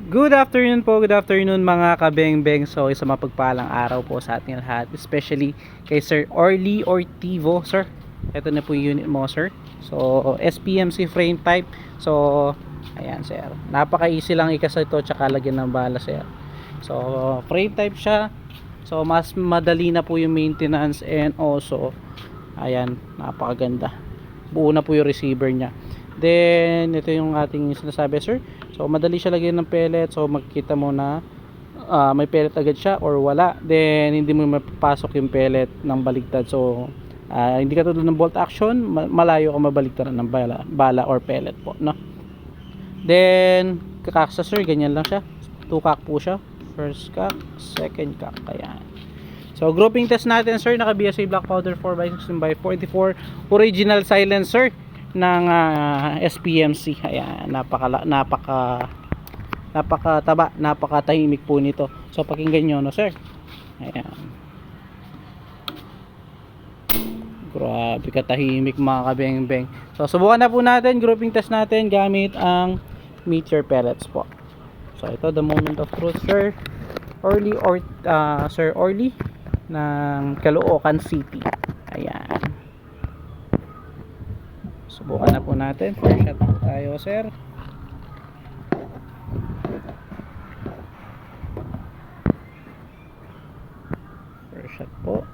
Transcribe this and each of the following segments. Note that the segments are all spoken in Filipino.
Good afternoon mga kabeng-beng. So isang mapagpalang araw po sa ating lahat, especially kay Sir Orly Ortivo. Sir, ito na po yung unit mo, sir. So SPMC frame type. So ayan, sir, napaka easy lang ikasa ito tsaka lagyan ng bala, sir. So frame type siya, so mas madali na po yung maintenance, and also ayan, napakaganda, buo na po yung receiver nya. Then ito yung ating sinasabi, sir. So madali siya lagyan ng pellet. So makikita mo na may pellet agad siya or wala. Then hindi mo mapapasok yung pellet ng baligtad. So hindi katulad ng bolt action, malayo ka mabaligtaran ng bala or pellet po, no? Then kakaksa, sir, ganyan lang siya. 2 cock po siya. First cock, second cock. Ayan. So grouping test natin, sir, naka BSA black powder 4x16x44 original silencer ng SPMC. Ayan, napakataba, napakatahimik po nito. So pakinggan nyo, no, sir. Ayan, grabe katahimik mga kabeng-beng. So subukan na po natin, grouping test natin gamit ang meteor pellets po. So ito, the moment of truth, sir Orly Sir Orly ng Caloocan City. Ayan, subukan na po natin. First shot po tayo, sir. First shot po.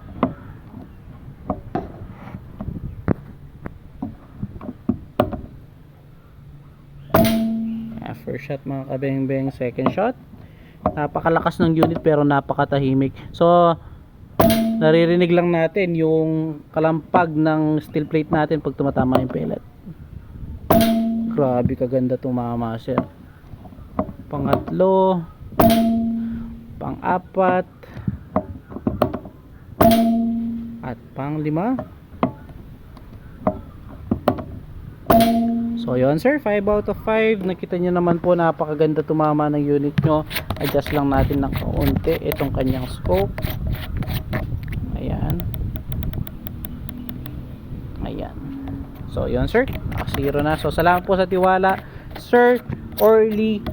First shot mga kabeng-beng. Second shot, napakalakas ng unit pero napakatahimik. So naririnig lang natin yung kalampag ng steel plate natin pag tumatama yung pellet. Grabe kaganda tumama, sir. Pangatlo, pang-apat, at pang-5. So yun, sir, 5 out of 5. Nakita nyo naman po, napakaganda tumama ng unit nyo. Adjust lang natin ng kaunti itong kanyang scope. Ayan. Ayan. So yun, sir, 0 na. So salamat po sa tiwala, Sir Orly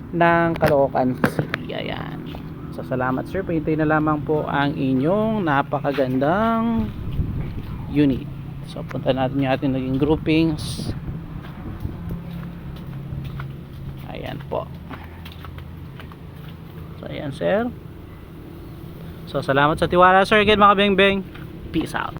ng Caloocan City. Ayan. So salamat, sir. Pahintay na lamang po ang inyong napakagandang unit. So punta natin yung ating naging groupings. Ayan po. So ayan, sir. So salamat sa tiwala, sir. Again mga beng-beng, peace out.